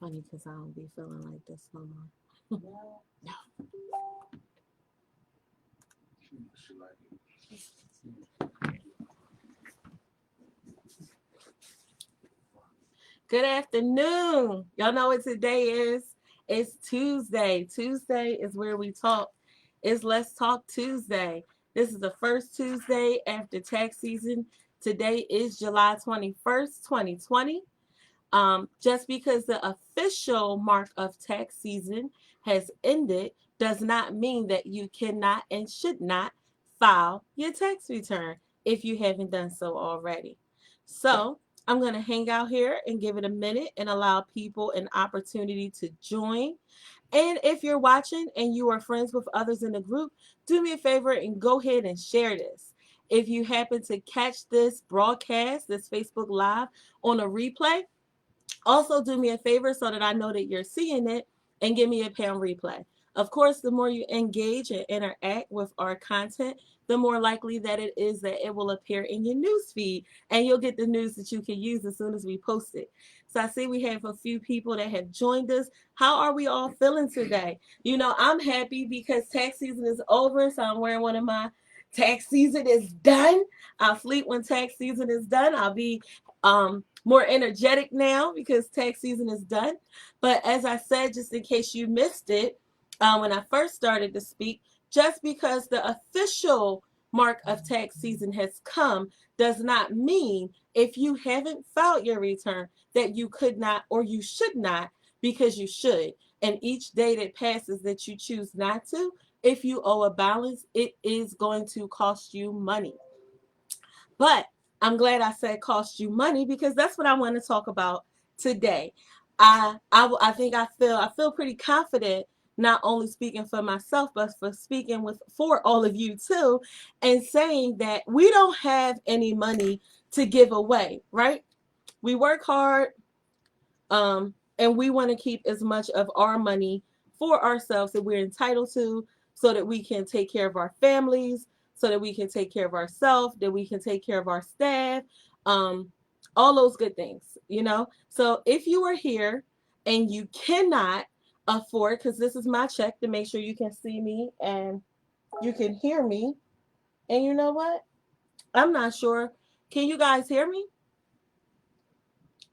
Funny because I don't be feeling like this no more. No. Good afternoon. Y'all know what today is? It's Tuesday. Tuesday is where we talk. It's Let's Talk Tuesday. This is the first Tuesday after tax season. Today is July 21st, 2020. Just because the official mark of tax season has ended does not mean that you cannot and should not file your tax return if you haven't done so already. So I'm going to hang out here and give it a minute and allow people an opportunity to join. And if you're watching and you are friends with others in the group, do me a favor and go ahead and share this. If you happen to catch this broadcast, this Facebook Live on a replay, also, do me a favor so that I know that you're seeing it and give me a pound replay. Of course, the more you engage and interact with our content, the more likely that it is that it will appear in your news feed and you'll get the news that you can use as soon as we post it. So I see we have a few people that have joined us. How are we all feeling today? You know, I'm happy because tax season is over, so I'm wearing one of my tax season is done. I'll sleep when tax season is done. I'll be more energetic now because tax season is done. But as I said, just in case you missed it, when I first started to speak, just because the official mark of tax season has come does not mean if you haven't filed your return that you could not or you should not, because you should. And each day that passes that you choose not to, if you owe a balance, it is going to cost you money. But I'm glad I said cost you money because that's what I want to talk about today. I think I feel pretty confident, not only speaking for myself but for speaking for all of you too, and saying that we don't have any money to give away, right? We work hard, and we want to keep as much of our money for ourselves that we're entitled to, so that we can take care of our families, so that we can take care of ourselves, that we can take care of our staff, um, all those good things, you know. So if you are here and you cannot afford, because this is my check to make sure you can see me and you can hear me, and you know what? I'm not sure. Can you guys hear me?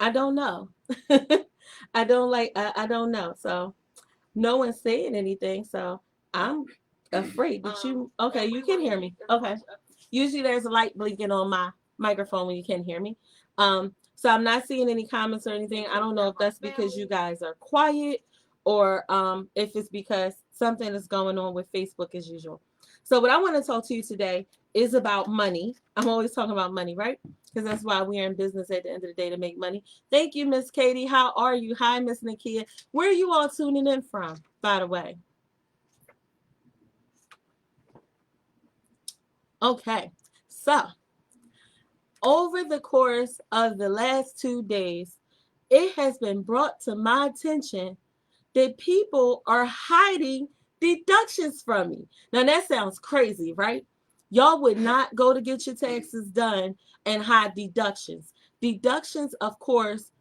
I don't know. I don't know. So no one's saying anything. So I'm afraid that you, okay, you can hear me. Okay. Usually there's a light blinking on my microphone when you can hear me. So I'm not seeing any comments or anything. I don't know if that's because you guys are quiet or if it's because something is going on with Facebook as usual. So what I want to talk to you today is about money. I'm always talking about money, right? Because that's why we're in business at the end of the day, to make money. Thank you, Miss Katie. How are you? Hi, Miss Nakia. Where are you all tuning in from, by the way? Okay, so over the course of the last 2 days, it has been brought to my attention that people are hiding deductions from me. Now, that sounds crazy, right? Y'all would not go to get your taxes done and hide deductions. Deductions, of course,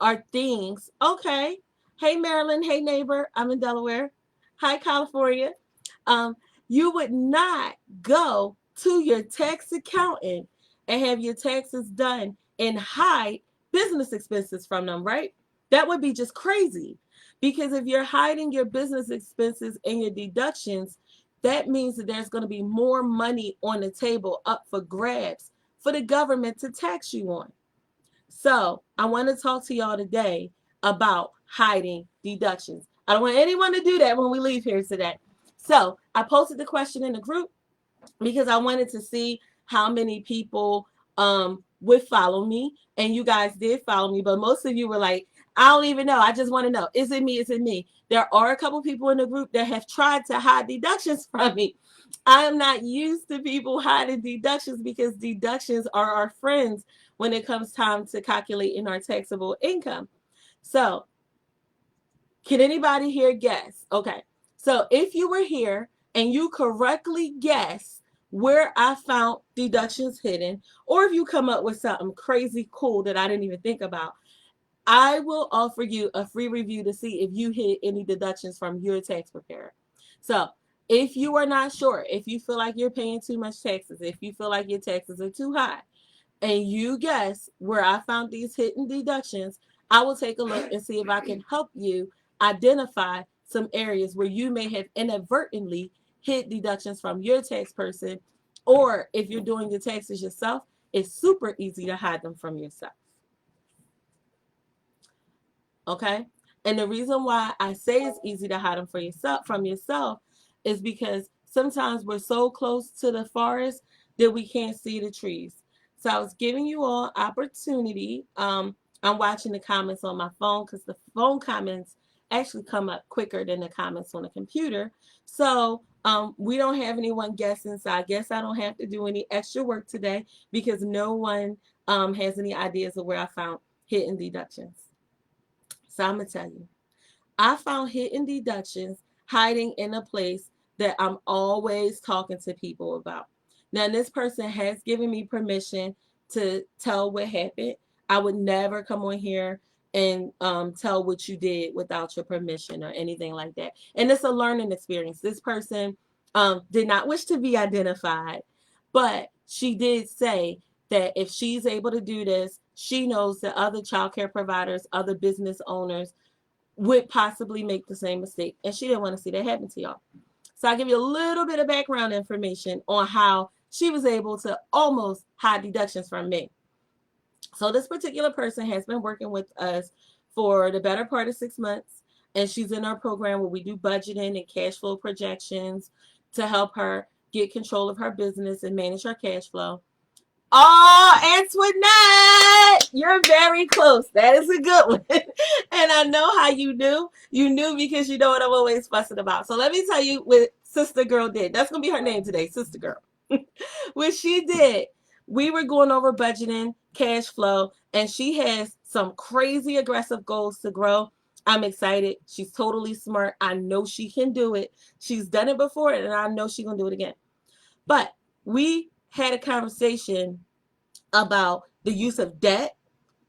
are things. Okay. Hey, Maryland. Hey, neighbor. I'm in Delaware. Hi, California. Um, you would not go to your tax accountant and have your taxes done and hide business expenses from them, right? That would be just crazy. Because if you're hiding your business expenses and your deductions, that means that there's going to be more money on the table up for grabs for the government to tax you on. So I want to talk to y'all today about hiding deductions. I don't want anyone to do that when we leave here today. So I posted the question in the group because I wanted to see how many people would follow me. And you guys did follow me, but most of you were like, I don't even know. I just want to know. Is it me? Is it me? There are a couple people in the group that have tried to hide deductions from me. I am not used to people hiding deductions because deductions are our friends when it comes time to calculating our taxable income. So can anybody here guess? Okay. So if you were here and you correctly guess where I found deductions hidden, or if you come up with something crazy cool that I didn't even think about, I will offer you a free review to see if you hit any deductions from your tax preparer. So if you are not sure, if you feel like you're paying too much taxes, if you feel like your taxes are too high, and you guess where I found these hidden deductions, I will take a look and see if I can help you identify some areas where you may have inadvertently hid deductions from your tax person, or if you're doing your taxes yourself, it's super easy to hide them from yourself. Okay? And the reason why I say it's easy to hide them from yourself is because sometimes we're so close to the forest that we can't see the trees. So I was giving you all opportunity. I'm watching the comments on my phone because the phone comments actually come up quicker than the comments on the computer. So we don't have anyone guessing. So I guess I don't have to do any extra work today because no one has any ideas of where I found hidden deductions. So I'm going to tell you. I found hidden deductions hiding in a place that I'm always talking to people about. Now, this person has given me permission to tell what happened. I would never come on here and tell what you did without your permission or anything like that. And it's a learning experience. This person did not wish to be identified, but she did say that if she's able to do this, she knows that other childcare providers, other business owners would possibly make the same mistake. And she didn't want to see that happen to y'all. So I'll give you a little bit of background information on how she was able to almost hide deductions from me. So this particular person has been working with us for the better part of 6 months. And she's in our program where we do budgeting and cash flow projections to help her get control of her business and manage her cash flow. Oh, Antoinette, you're very close. That is a good one. And I know how you knew. You knew because you know what I'm always fussing about. So let me tell you what Sister Girl did. That's going to be her name today, Sister Girl. What she did, we were going over budgeting, cash flow, and she has some crazy aggressive goals to grow. I'm excited. She's totally smart. I know she can do it. She's done it before, and I know she's going to do it again. But we had a conversation about the use of debt,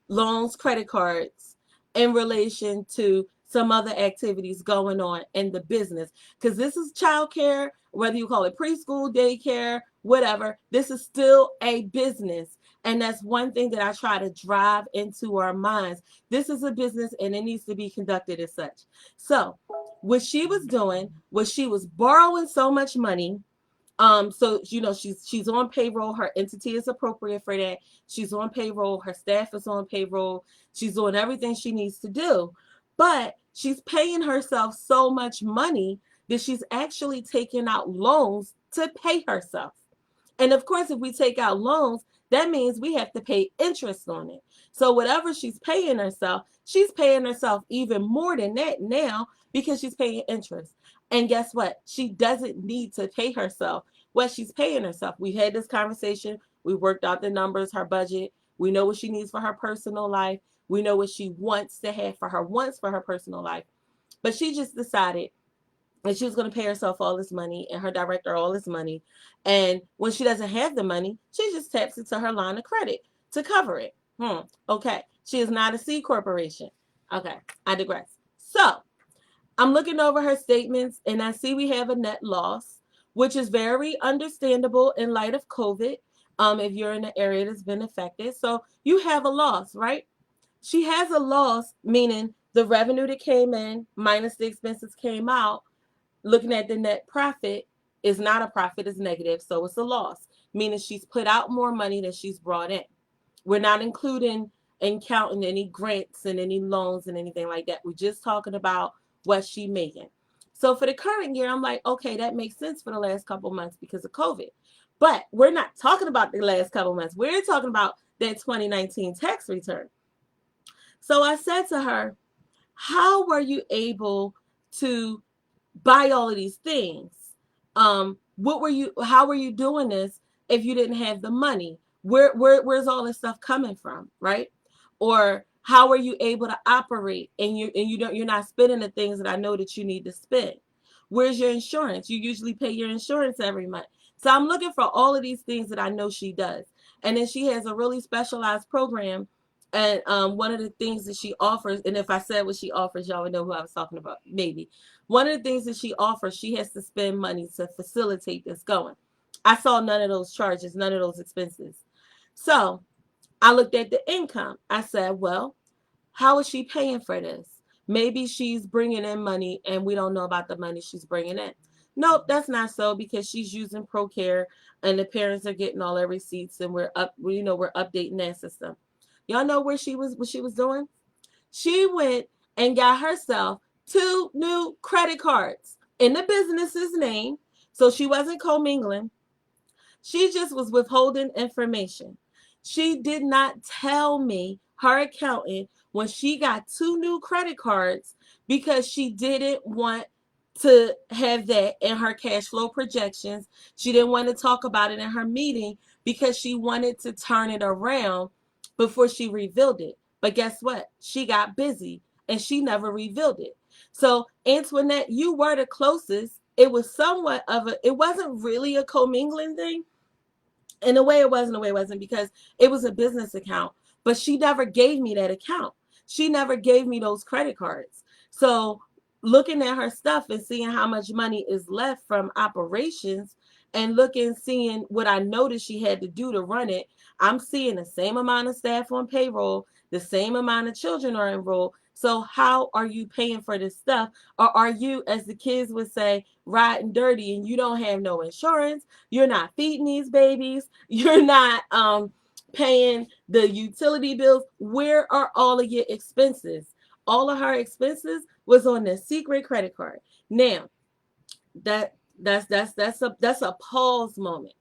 loans, credit cards in relation to some other activities going on in the business. Because this is childcare, whether you call it preschool, daycare, whatever, this is still a business. And that's one thing that I try to drive into our minds. This is a business and it needs to be conducted as such. So what she was doing was she was borrowing so much money. So you know she's on payroll. Her entity is appropriate for that. She's on payroll. Her staff is on payroll. She's doing everything she needs to do, but she's paying herself so much money that she's actually taking out loans to pay herself. And of course, if we take out loans, that means we have to pay interest on it. So whatever she's paying herself even more than that now because she's paying interest. And guess what? She doesn't need to pay herself what she's paying herself. We had this conversation. We worked out the numbers, her budget. We know what she needs for her personal life. We know what she wants to have for her wants for her personal life. But she just decided that she was going to pay herself all this money and her director all this money. And when she doesn't have the money, she just taps into her line of credit to cover it. Okay. She is not a C corporation. Okay. I digress. So I'm looking over her statements and I see we have a net loss, which is very understandable in light of COVID. If you're in an area that's been affected. So you have a loss, right? She has a loss, meaning the revenue that came in minus the expenses came out. Looking at the net profit is not a profit, it's negative. So it's a loss, meaning she's put out more money than she's brought in. We're not including and counting any grants and any loans and anything like that. We're just talking about what she's making. So for the current year, I'm like, okay, that makes sense for the last couple months because of COVID. But we're not talking about the last couple months. We're talking about that 2019 tax return. So I said to her, how were you able to buy all of these things? How were you doing this if you didn't have the money? Where's all this stuff coming from, right? Or how are you able to operate and you're not spending the things that I know that you need to spend? Where's your insurance? You usually pay your insurance every month. So I'm looking for all of these things that I know she does. And then she has a really specialized program And one of the things that she offers, and if I said what she offers, y'all would know who I was talking about, maybe. One of the things that she offers, she has to spend money to facilitate this going. I saw none of those charges, none of those expenses. So I looked at the income. I said, well, how is she paying for this? Maybe she's bringing in money and we don't know about the money she's bringing in. Nope, that's not so, because she's using ProCare and the parents are getting all their receipts, and we're updating that system. Y'all know what she was doing? She went and got herself 2 new credit cards in the business's name. So she wasn't commingling. She just was withholding information. She did not tell me, her accountant, when she got 2 new credit cards, because she didn't want to have that in her cash flow projections. She didn't want to talk about it in her meeting because she wanted to turn it around before she revealed it. But guess what? She got busy and she never revealed it. So, Antoinette, you were the closest. It was somewhat of it wasn't really a commingling thing. In a way it was, in a way it wasn't, because it was a business account. But she never gave me that account. She never gave me those credit cards. So looking at her stuff and seeing how much money is left from operations, and seeing what I noticed she had to do to run it, I'm seeing the same amount of staff on payroll, the same amount of children are enrolled. So how are you paying for this stuff? Or are you, as the kids would say, riding dirty, and you don't have no insurance? You're not feeding these babies. You're not paying the utility bills. Where are all of your expenses? All of her expenses was on the secret credit card. Now, that's a pause moment.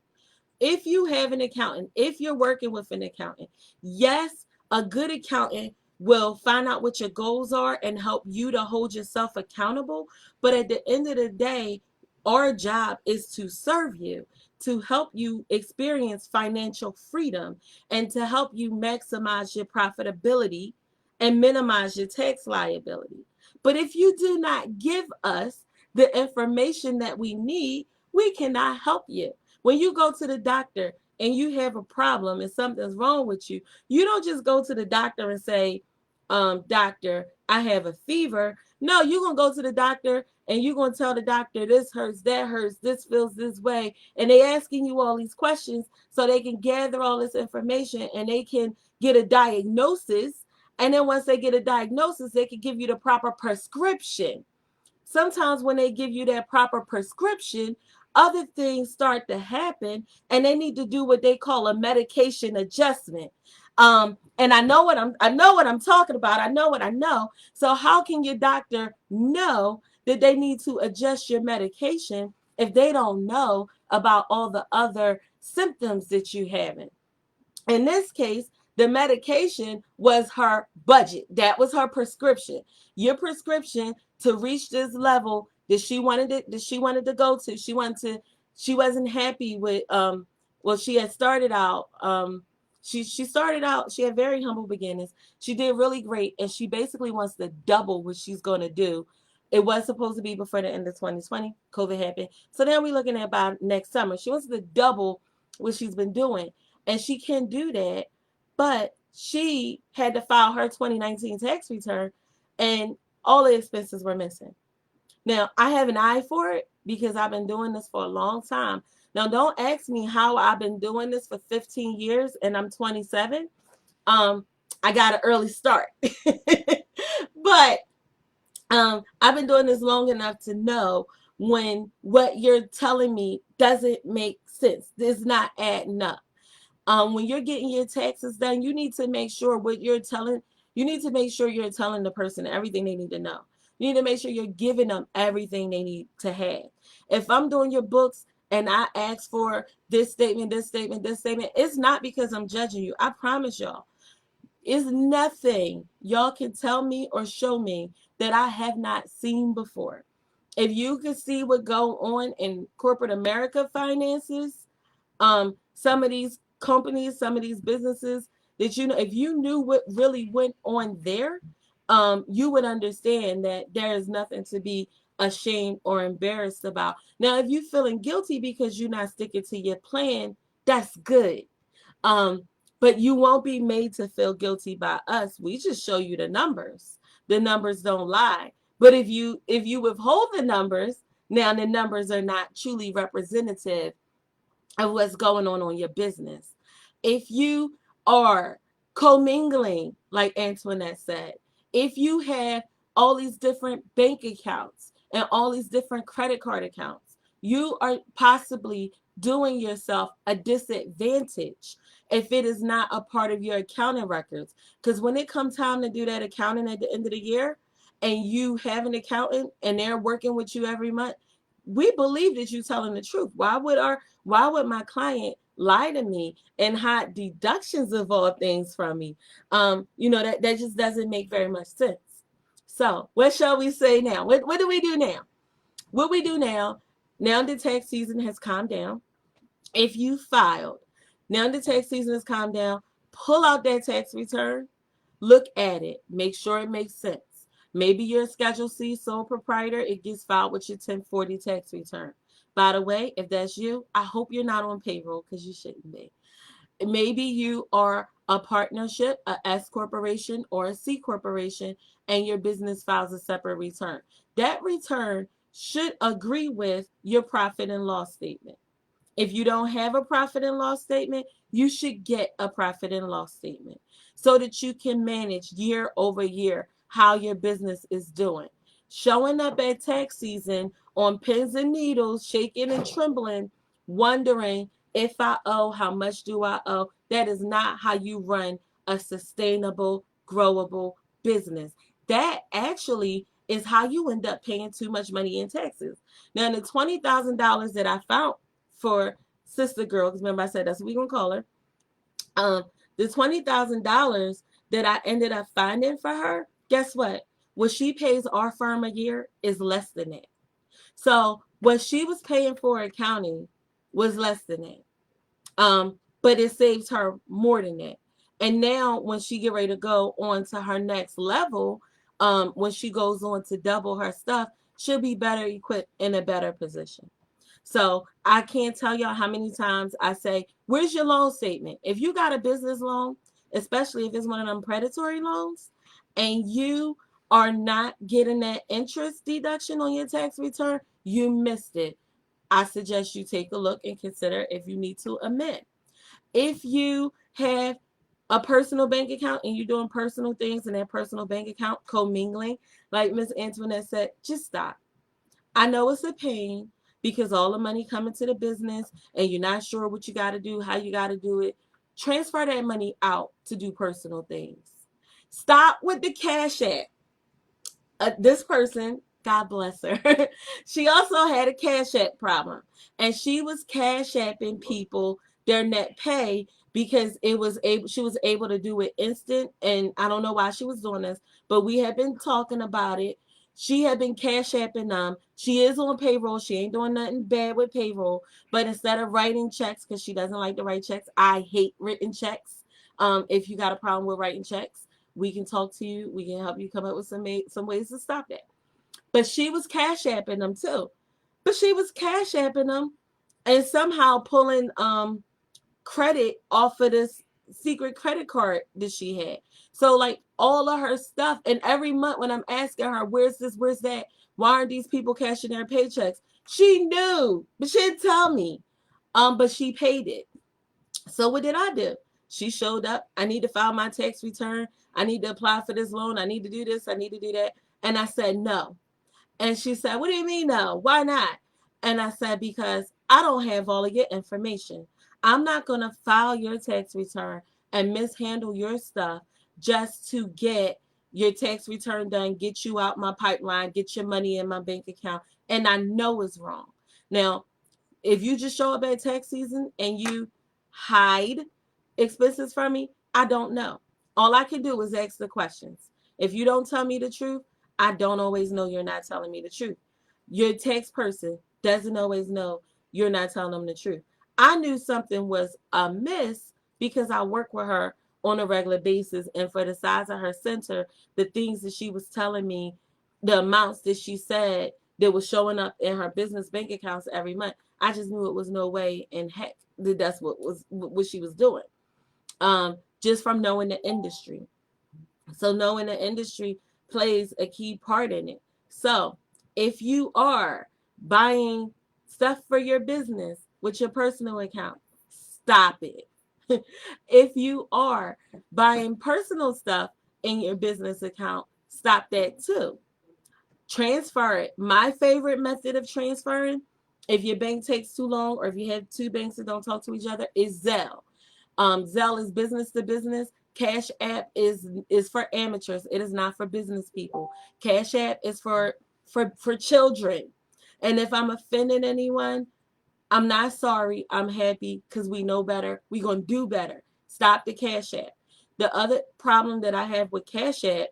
If you have an accountant, if you're working with an accountant, yes, a good accountant will find out what your goals are and help you to hold yourself accountable. But at the end of the day, our job is to serve you, to help you experience financial freedom, and to help you maximize your profitability and minimize your tax liability. But if you do not give us the information that we need, we cannot help you. When you go to the doctor and you have a problem and something's wrong with you, you don't just go to the doctor and say, doctor, I have a fever. No, you're going to go to the doctor and you're going to tell the doctor, this hurts, that hurts, this feels this way. And they asking you all these questions so they can gather all this information and they can get a diagnosis. And then once they get a diagnosis, they can give you the proper prescription. Sometimes when they give you that proper prescription, other things start to happen and they need to do what they call a medication adjustment. And I know what I'm talking about. I know what I know. So how can your doctor know that they need to adjust your medication if they don't know about all the other symptoms that you having? In this case, the medication was her budget. That was her prescription. Your prescription to reach this level that she wanted to go to. She wasn't happy with well, she had started out she started out, she had very humble beginnings. She did really great, and she basically wants to double what she's going to do. It was supposed to be before the end of 2020. COVID happened. So now we're looking at about next summer. She wants to double what she's been doing. And she can do that, but she had to file her 2019 tax return and all the expenses were missing. Now, I have an eye for it because I've been doing this for a long time. Now, don't ask me how I've been doing this for 15 years and I'm 27. I got an early start. But I've been doing this long enough to know when what you're telling me doesn't make sense. It's not adding up. When you're getting your taxes done, you need to make sure you need to make sure you're telling the person everything they need to know. You need to make sure you're giving them everything they need to have. If I'm doing your books and I ask for this statement, this statement, this statement, it's not because I'm judging you. I promise y'all, it's nothing y'all can tell me or show me that I have not seen before. If you can see what go on in corporate America finances, some of these companies, some of these businesses that if you knew what really went on there, you would understand that there is nothing to be ashamed or embarrassed about. Now, if you're feeling guilty because you're not sticking to your plan, that's good. But you won't be made to feel guilty by us. We just show you the numbers. The numbers don't lie. But if you withhold the numbers, now the numbers are not truly representative of what's going on your business. If you are commingling, like Antoinette said, if you have all these different bank accounts and all these different credit card accounts, you are possibly doing yourself a disadvantage if it is not a part of your accounting records. Because when it comes time to do that accounting at the end of the year, and you have an accountant and they're working with you every month, we believe that you're telling the truth. Why would my client lie to me and hide deductions of all things from me? That just doesn't make very much sense. So what shall we say now? What do we do now? What we do now the tax season has calmed down. If you filed, now the tax season has calmed down, pull out that tax return, look at it, make sure it makes sense. Maybe you're a Schedule C sole proprietor, it gets filed with your 1040 tax return. By the way, if that's you, I hope you're not on payroll because you shouldn't be. Maybe you are a partnership, a S corporation or a C corporation, and your business files a separate return. That return should agree with your profit and loss statement. If you don't have a profit and loss statement, you should get a profit and loss statement so that you can manage year over year how your business is doing. Showing up at tax season on pins and needles, shaking and trembling, wondering if I owe, how much do I owe? That is not how you run a sustainable, growable business. That actually is how you end up paying too much money in taxes. Now, the $20,000 that I found for Sister Girl, because remember I said that's what we're going to call her, the $20,000 that I ended up finding for her, guess what? What she pays our firm a year is less than that. So what she was paying for accounting was less than that. But it saves her more than that. And now when she get ready to go on to her next level, when she goes on to double her stuff, she'll be better equipped in a better position. So I can't tell y'all how many times I say, where's your loan statement? If you got a business loan, especially if it's one of them predatory loans, and you are not getting that interest deduction on your tax return, you missed it. I suggest you take a look and consider if you need to amend. If you have a personal bank account and you're doing personal things in that personal bank account, commingling, like Miss Antoinette said, just stop. I know it's a pain because all the money coming to the business and you're not sure what you got to do, how you got to do it. Transfer that money out to do personal things. Stop with the Cash App. This person, God bless her, she also had a Cash App problem. And she was Cash Apping people their net pay because she was able to do it instant. And I don't know why she was doing this, but we have been talking about it. She had been Cash Apping them. She is on payroll. She ain't doing nothing bad with payroll. But instead of writing checks, because she doesn't like to write checks, I hate written checks. If you got a problem with writing checks, we can talk to you. We can help you come up with some ways to stop that. But she was Cash Apping them too. But she was Cash Apping them and somehow pulling credit off of this secret credit card that she had. So like all of her stuff, and every month when I'm asking her, where's this, where's that? Why aren't these people cashing their paychecks? She knew, but she didn't tell me. But she paid it. So what did I do? She showed up. I need to file my tax return. I need to apply for this loan. I need to do this. I need to do that. And I said, no. And she said, what do you mean no? Why not? And I said, because I don't have all of your information. I'm not going to file your tax return and mishandle your stuff just to get your tax return done, get you out my pipeline, get your money in my bank account. And I know it's wrong. Now, if you just show up at tax season and you hide expenses from me, I don't know. All I can do is ask the questions. If you don't tell me the truth, I don't always know you're not telling me the truth. Your tax person doesn't always know you're not telling them the truth. I knew something was amiss because I work with her on a regular basis. And for the size of her center, the things that she was telling me, the amounts that she said that was showing up in her business bank accounts every month, I just knew it was no way in heck that that's what she was doing. just from knowing the industry. So knowing the industry plays a key part in it. So if you are buying stuff for your business with your personal account, stop it. If you are buying personal stuff in your business account, stop that too. Transfer it. My favorite method of transferring, if your bank takes too long or if you have two banks that don't talk to each other, is Zelle. Zelle is business to business. Cash App is for amateurs. It is not for business people. Cash App is for children. And if I'm offending anyone, I'm not sorry. I'm happy because we know better. We're going to do better. Stop the Cash App. The other problem that I have with Cash App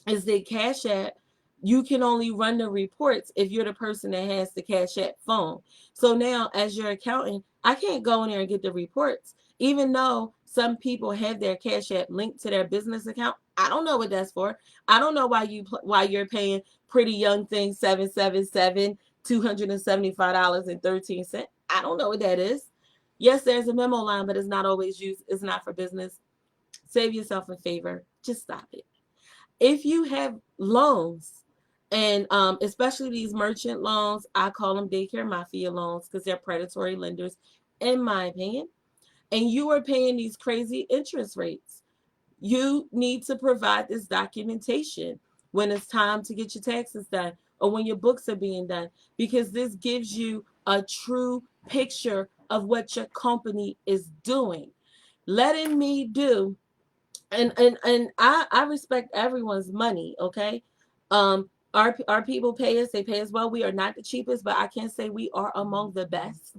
is that Cash App, you can only run the reports if you're the person that has the Cash App phone. So now, as your accountant, I can't go in there and get the reports, even though some people have their Cash App linked to their business account. I don't know what that's for. I don't know why you're paying Pretty Young Thing 777 $275.13. I don't know what that is. Yes, there's a memo line, but it's not always used. It's not for business. Save yourself a favor. Just stop it. If you have loans, and especially these merchant loans, I call them daycare mafia loans because they're predatory lenders, in my opinion, and you are paying these crazy interest rates, you need to provide this documentation when it's time to get your taxes done or when your books are being done, because this gives you a true picture of what your company is doing. Letting me do, and I respect everyone's money, okay? Our people pay us, they pay us well. We are not the cheapest, but I can say we are among the best.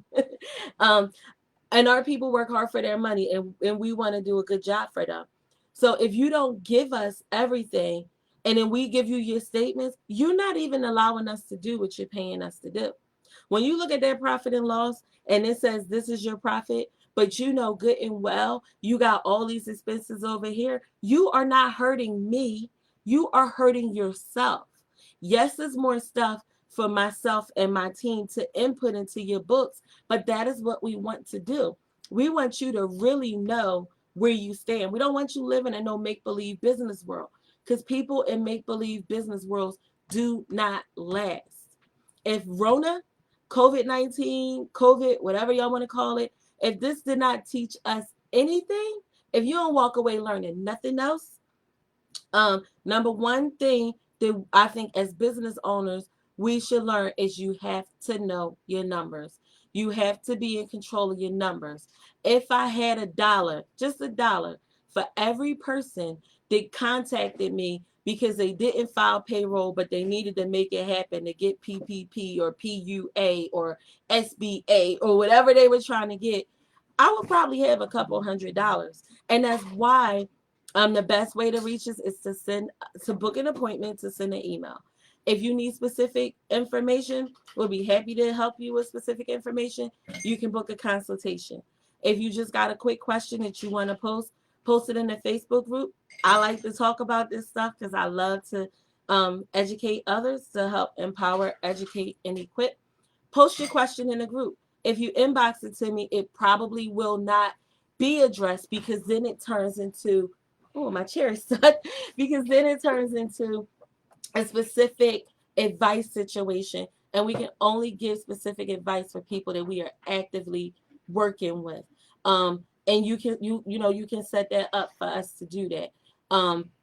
um, and our people work hard for their money, and we want to do a good job for them. So if you don't give us everything and then we give you your statements, you're not even allowing us to do what you're paying us to do. When you look at their profit and loss and it says this is your profit, but you know good and well you got all these expenses over here, you are not hurting me. You are hurting yourself. Yes, there's more stuff for myself and my team to input into your books, but that is what we want to do. We want you to really know where you stand. We don't want you living in no make-believe business world, because people in make-believe business worlds do not last. If Rona, COVID-19, COVID, whatever y'all want to call it, if this did not teach us anything, if you don't walk away learning nothing else, number one thing that I think as business owners we should learn is you have to know your numbers. You have to be in control of your numbers. If I had a dollar, just a dollar, for every person that contacted me because they didn't file payroll, but they needed to make it happen to get PPP or PUA or SBA or whatever they were trying to get, I would probably have a couple $100. And that's why the best way to reach us is to book an appointment, to send an email. If you need specific information, we'll be happy to help you with specific information. You can book a consultation. If you just got a quick question that you want to post it in the Facebook group. I like to talk about this stuff because I love to educate others, to help empower, educate, and equip. Post your question in the group. If you inbox it to me, it probably will not be addressed, because then it turns into, oh, my chair is stuck, because then it turns into a specific advice situation, and we can only give specific advice for people that we are actively working with. And you can set that up for us to do that.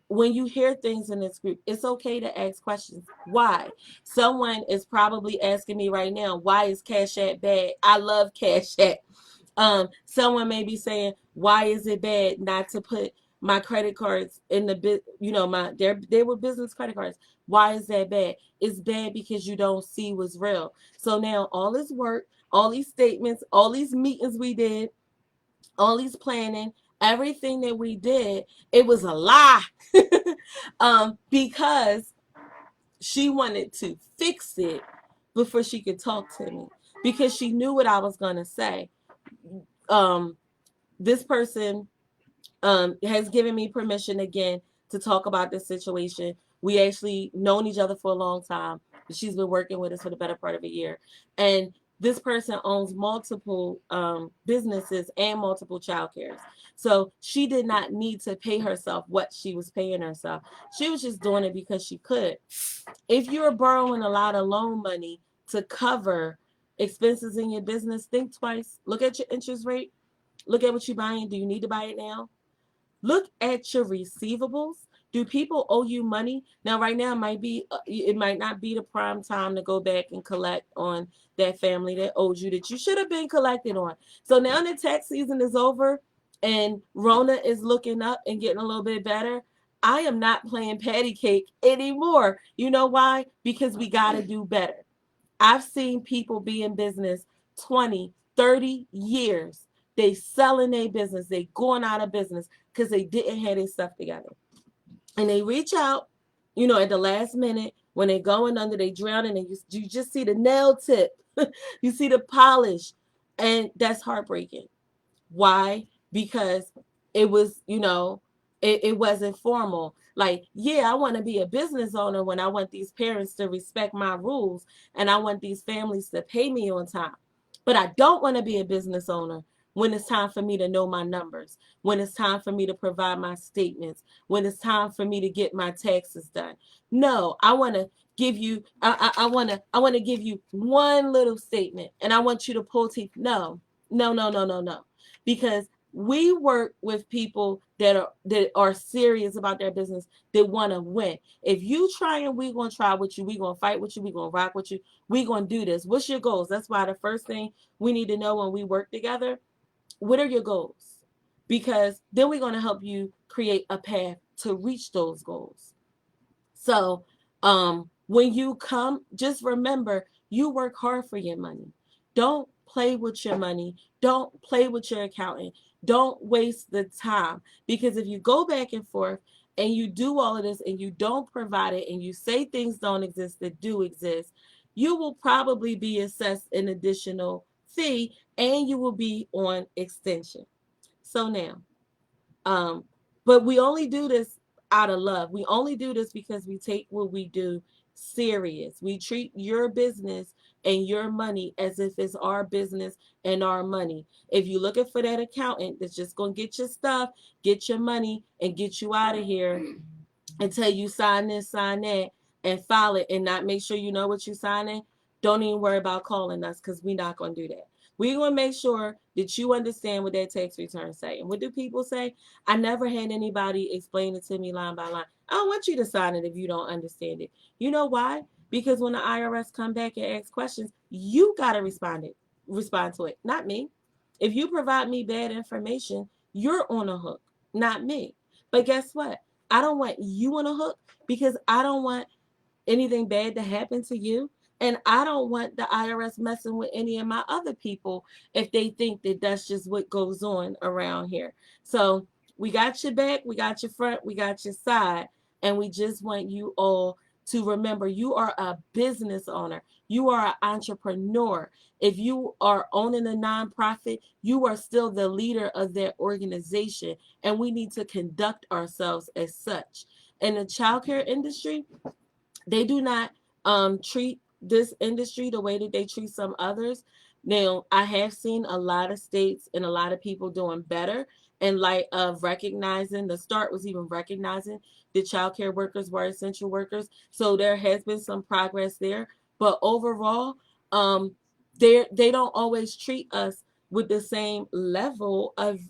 When you hear things in this group, it's okay to ask questions. Why? Someone is probably asking me right now, why is Cash App bad? I love Cash App. Someone may be saying, why is it bad not to put my credit cards in the bit, they were business credit cards. Why is that bad? It's bad because you don't see what's real. So now all this work, all these statements, all these meetings we did, all these planning, everything that we did, it was a lie. Because she wanted to fix it before she could talk to me, because she knew what I was going to say. This person has given me permission again to talk about this situation. We actually known each other for a long time. She's been working with us for the better part of a year. And this person owns multiple businesses and multiple child cares. So she did not need to pay herself what she was paying herself. She was just doing it because she could. If you're borrowing a lot of loan money to cover expenses in your business, think twice. Look at your interest rate. Look at what you're buying. Do you need to buy it now? Look at your receivables. Do people owe you money? Now, right now, it might not be the prime time to go back and collect on that family that owes you that you should have been collected on. So now the tax season is over and Rona is looking up and getting a little bit better. I am not playing patty cake anymore. You know why? Because we got to do better. I've seen people be in business 20, 30 years. They selling their business. They going out of business because they didn't have their stuff together. And they reach out, at the last minute when they're going under, they drowning, and you just see the nail tip. You see the polish. And that's heartbreaking. Why? Because it was, it wasn't formal. Like, yeah, I want to be a business owner when I want these parents to respect my rules and I want these families to pay me on time. But I don't want to be a business owner when it's time for me to know my numbers, when it's time for me to provide my statements, when it's time for me to get my taxes done. No, I want to give you I want to give you one little statement and I want you to pull teeth. No. No, no, no, no, no. Because we work with people that are serious about their business, that want to win. If you try and we're going to try with you, we're going to fight with you, we're going to rock with you, we're going to do this. What's your goals? That's why the first thing we need to know when we work together, what are your goals? Because then we're going to help you create a path to reach those goals. So when you come, just remember, you work hard for your money. Don't play with your money. Don't play with your accountant. Don't waste the time. Because if you go back and forth and you do all of this and you don't provide it and you say things don't exist that do exist, you will probably be assessed an additional fee and you will be on extension. So now, um, but we only do this out of love. We only do this because we take what we do serious. We treat your business and your money as if it's our business and our money. If you're looking for that accountant that's just going to get your stuff, get your money, and get you out of here until you sign this, sign that, and file it and not make sure you know what you're signing, don't even worry about calling us because we're not going to do that. We're going to make sure that you understand what that tax return say. And what do people say? I never had anybody explain it to me line by line. I don't want you to sign it if you don't understand it. You know why? Because when the IRS come back and ask questions, you got to respond to it, not me. If you provide me bad information, you're on a hook, not me. But guess what? I don't want you on a hook because I don't want anything bad to happen to you. And I don't want the IRS messing with any of my other people if they think that that's just what goes on around here. So we got your back, we got your front, we got your side. And we just want you all to remember you are a business owner. You are an entrepreneur. If you are owning a nonprofit, you are still the leader of that organization. And we need to conduct ourselves as such. In the childcare industry, they do not treat this industry the way that they treat some others. Now, I have seen a lot of states and a lot of people doing better in light of recognizing, the start was even recognizing the child care workers were essential workers. So there has been some progress there. But overall, they don't always treat us with the same level of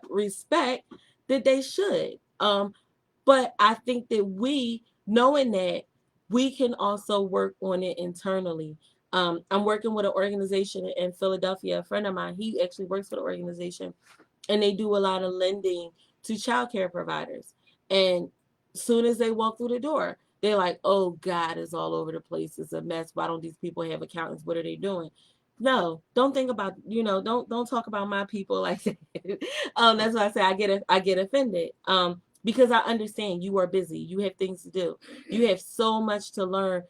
respect that they should. But I think that knowing that, we can also work on it internally. I'm working with an organization in Philadelphia. A friend of mine, he actually works for the organization, and they do a lot of lending to childcare providers. And soon as they walk through the door, they're like, "Oh God, it's all over the place. It's a mess. Why don't these people have accountants? What are they doing?" No, don't think about don't talk about my people like that. That's why I say I get offended. Because I understand you are busy. You have things to do. You have so much to learn,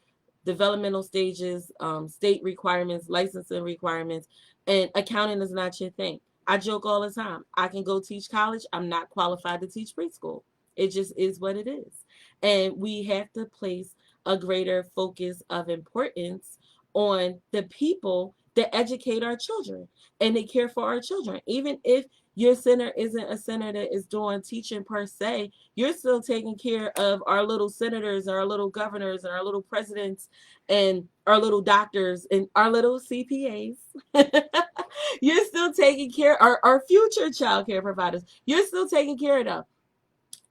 developmental stages, state requirements, licensing requirements, and accounting is not your thing. I joke all the time. I can go teach college. I'm not qualified to teach preschool. It just is what it is. And we have to place a greater focus of importance on the people that educate our children and they care for our children. Even if your center isn't a center that is doing teaching per se, you're still taking care of our little senators, our little governors, and our little presidents, and our little doctors, and our little CPAs. You're still taking care of our future child care providers. You're still taking care of them.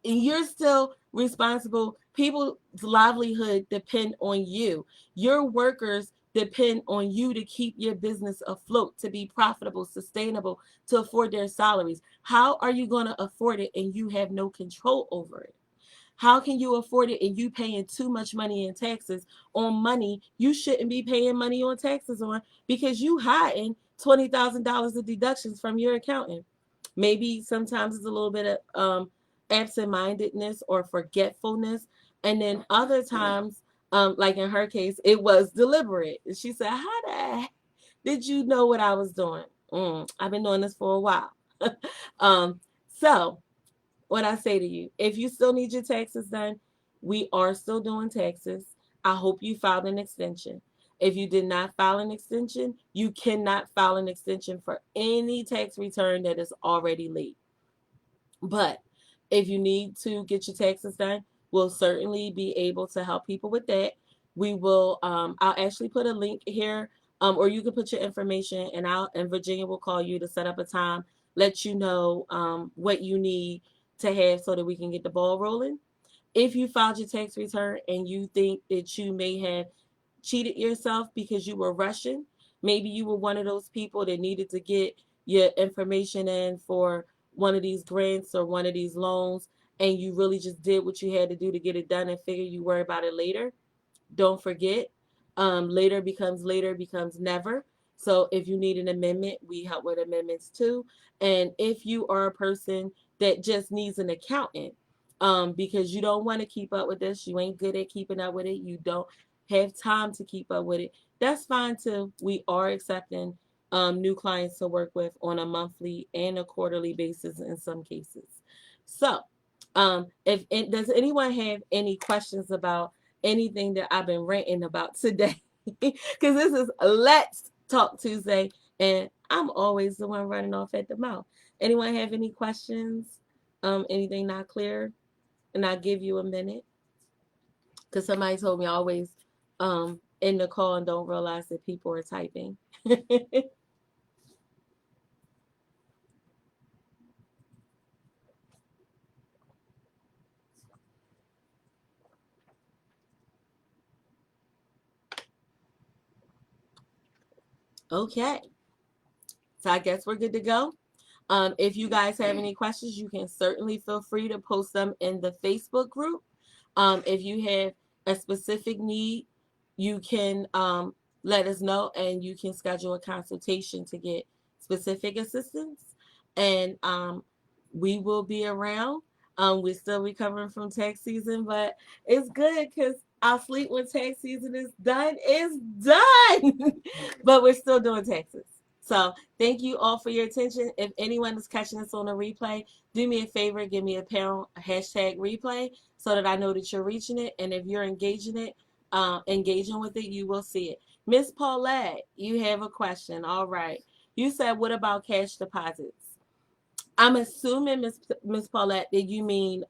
And you're still responsible. People's livelihood depend on you. Your workers depend on you to keep your business afloat, to be profitable, sustainable, to afford their salaries. How are you going to afford it and you have no control over it? How can you afford it and you paying too much money in taxes on money you shouldn't be paying money on taxes on, because you hiding $20,000 of deductions from your accountant? Maybe sometimes it's a little bit of absent-mindedness or forgetfulness, and then other times, like in her case, it was deliberate. She said, "How the heck did you know what I was doing?" I've been doing this for a while. um, so what I say to you, if you still need your taxes done, we are still doing taxes. I hope you filed an extension. If you did not file an extension, you cannot file an extension for any tax return that is already late. But if you need to get your taxes done, we'll certainly be able to help people with that. We will, I'll actually put a link here, or you can put your information and Virginia will call you to set up a time, let you know what you need to have so that we can get the ball rolling. If you filed your tax return and you think that you may have cheated yourself because you were rushing, maybe you were one of those people that needed to get your information in for one of these grants or one of these loans, and you really just did what you had to do to get it done and figure you worry about it later. Don't forget, later becomes never. So if you need an amendment, we help with amendments too. And if you are a person that just needs an accountant, because you don't want to keep up with this, you ain't good at keeping up with it, you don't have time to keep up with it, that's fine too. We are accepting new clients to work with on a monthly and a quarterly basis in some cases. So, if does anyone have any questions about anything that I've been ranting about today? Because this is Let's Talk Tuesday, and I'm always the one running off at the mouth. Anyone have any questions? Anything not clear? And I'll give you a minute, because somebody told me I always in the call and don't realize that people are typing. Okay, so I guess we're good to go. If you guys have any questions, you can certainly feel free to post them in the Facebook group. If you have a specific need, you can let us know and you can schedule a consultation to get specific assistance. And we will be around. We're still recovering from tax season, but it's good because our sleep when tax season is done is done. But we're still doing taxes. So thank you all for your attention. If anyone is catching this on a replay, do me a favor, give me a pound, a hashtag replay, so that I know that you're reaching it. And if you're engaging with it, you will see it. Miss Paulette, you have a question. All right. You said, what about cash deposits? I'm assuming, Miss Paulette, that you mean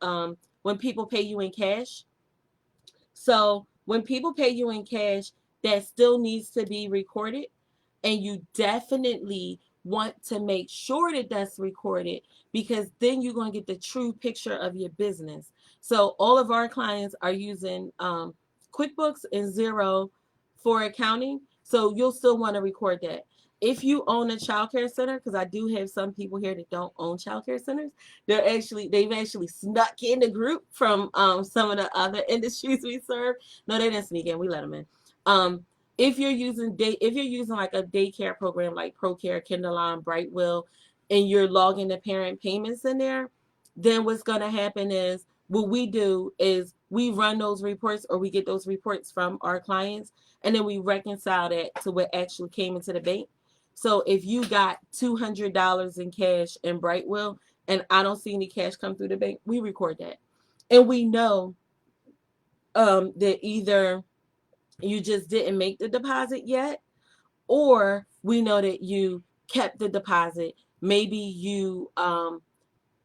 when people pay you in cash. So when people pay you in cash, that still needs to be recorded, and you definitely want to make sure that that's recorded, because then you're going to get the true picture of your business. So all of our clients are using QuickBooks and Xero for accounting, so you'll still want to record that. If you own a childcare center, because I do have some people here that don't own childcare centers, they've actually snuck in the group from some of the other industries we serve. No, they didn't sneak in. We let them in. If you're using like a daycare program like ProCare, Kinderline, Brightwell, and you're logging the parent payments in there, then what's going to happen is what we do is we run those reports, or we get those reports from our clients, and then we reconcile that to what actually came into the bank. So if you got $200 in cash in Brightwell and I don't see any cash come through the bank, we record that. And we know that either you just didn't make the deposit yet, or we know that you kept the deposit. Maybe you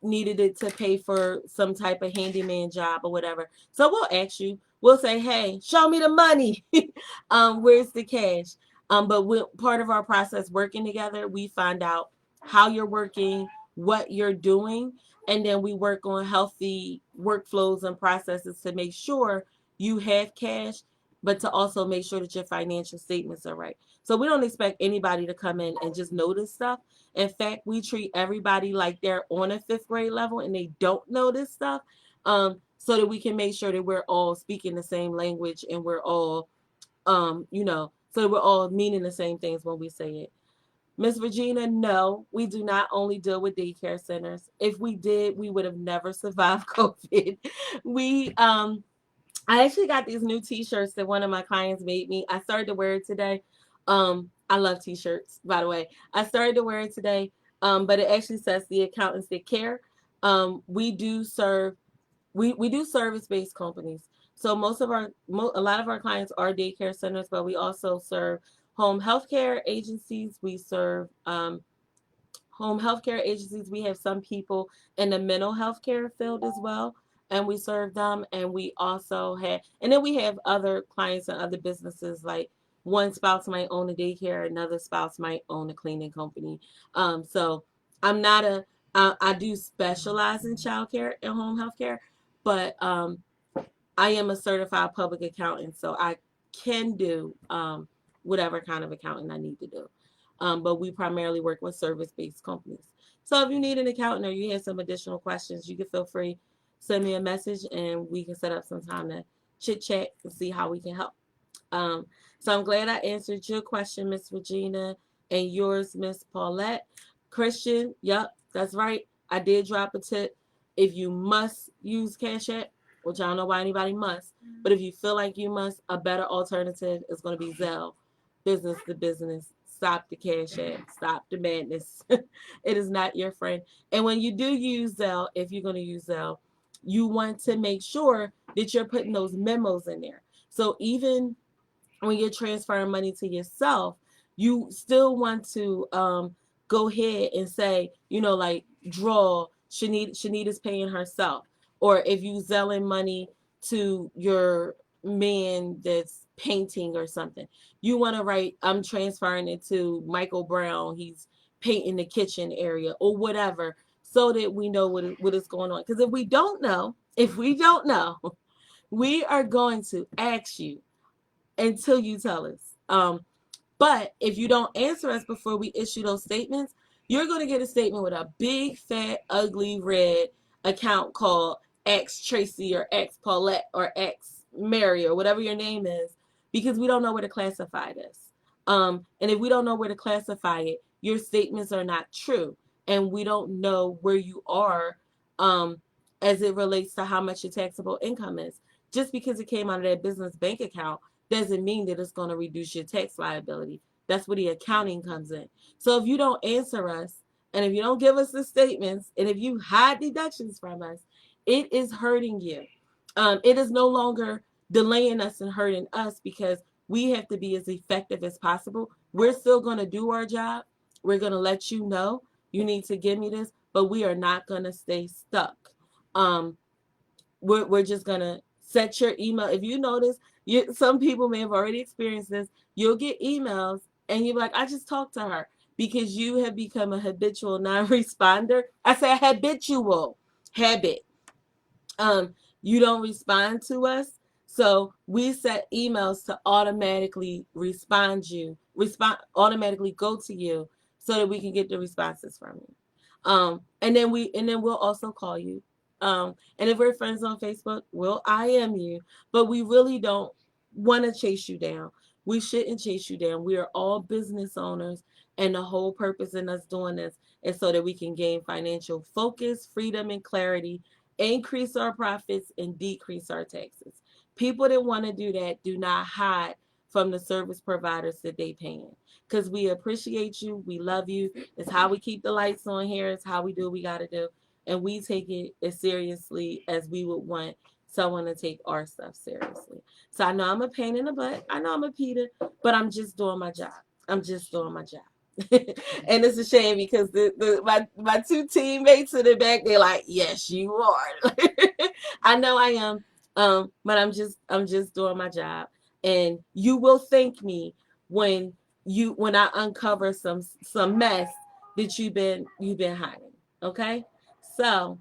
needed it to pay for some type of handyman job or whatever. So we'll ask you. We'll say, "Hey, show me the money. Where's the cash?" But part of our process working together, we find out how you're working, what you're doing, and then we work on healthy workflows and processes to make sure you have cash, but to also make sure that your financial statements are right. So we don't expect anybody to come in and just notice stuff. In fact, we treat everybody like they're on a fifth grade level and they don't know this stuff, so that we can make sure that we're all speaking the same language and we're all, so that we're all meaning the same things when we say it. Miss Regina, no, we do not only deal with daycare centers. If we did, we would have never survived COVID. We I actually got these new t-shirts that one of my clients made me. I started to wear it today. I love t-shirts, by the way. I started to wear it today. But it actually says the accountants that care. We do serve we do service-based companies. So a lot of our clients are daycare centers, but we also serve home healthcare agencies. We serve home healthcare agencies. We have some people in the mental health care field as well, and we serve them. And we also have, and then we have other clients and other businesses, like one spouse might own a daycare, another spouse might own a cleaning company. So I'm not I do specialize in childcare and home healthcare, but I am a certified public accountant, so I can do whatever kind of accounting I need to do. But we primarily work with service-based companies. So if you need an accountant or you have some additional questions, you can feel free send me a message and we can set up some time to chit chat and see how we can help. So I'm glad I answered your question, Miss Regina, and yours, Miss Paulette. Christian, yep, that's right. I did drop a tip. If you must use Cash App, which I don't know why anybody must, but if you feel like you must, a better alternative is going to be Zelle, business to business. Stop the Cash App. Stop the madness. It is not your friend. And when you do use Zelle, if you're going to use Zelle, you want to make sure that you're putting those memos in there. So even when you're transferring money to yourself, you still want to go ahead and say, like draw Shanita's paying herself, or if you selling money to your man that's painting or something, you want to write, I'm transferring it to Michael Brown. He's painting the kitchen area or whatever, so that we know what is going on. Because if we don't know, we are going to ask you until you tell us. But if you don't answer us before we issue those statements, you're going to get a statement with a big, fat, ugly, red account called X Tracy or X Paulette or X Mary or whatever your name is, because we don't know where to classify this. And if we don't know where to classify it, your statements are not true. And we don't know where you are as it relates to how much your taxable income is. Just because it came out of that business bank account doesn't mean that it's going to reduce your tax liability. That's where the accounting comes in. So if you don't answer us, and if you don't give us the statements, and if you hide deductions from us, it is hurting you. It is no longer delaying us and hurting us, because we have to be as effective as possible. We're still going to do our job. We're going to let you know you need to give me this, but we are not going to stay stuck. We're just going to set your email. If you notice, some people may have already experienced this. You'll get emails and you're like, I just talked to her, because you have become a habitual non-responder. I say a habitual habit. You don't respond to us. So we set emails to automatically automatically go to you, so that we can get the responses from you. And then we'll also call you. And if we're friends on Facebook, we'll IM you, but we really don't want to chase you down. We shouldn't chase you down. We are all business owners, and the whole purpose in us doing this is so that we can gain financial focus, freedom, and clarity, increase our profits, and decrease our taxes. People that want to do that do not hide from the service providers that they paying, because we appreciate you. We love you. It's how we keep the lights on here. It's how we do what we got to do. And we take it as seriously as we would want someone to take our stuff seriously. So I know I'm a pain in the butt. I know I'm a Peter, but I'm just doing my job. I'm just doing my job. And it's a shame because my two teammates in the back, they're like, yes, you are. I know I am. But I'm just doing my job. And you will thank me when when I uncover some mess that you've been hiding. Okay? So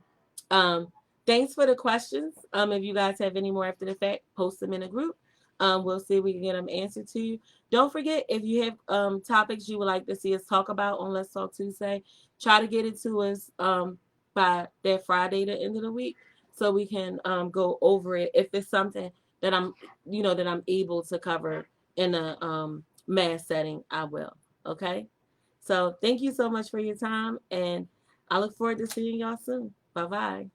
thanks for the questions. If you guys have any more after the fact, post them in a group. We'll see if we can get them answered to you. Don't forget, if you have topics you would like to see us talk about on Let's Talk Tuesday, try to get it to us by that Friday, the end of the week, so we can go over it. If it's something that I'm able to cover in a mass setting, I will. Okay. So thank you so much for your time, and I look forward to seeing y'all soon. Bye bye.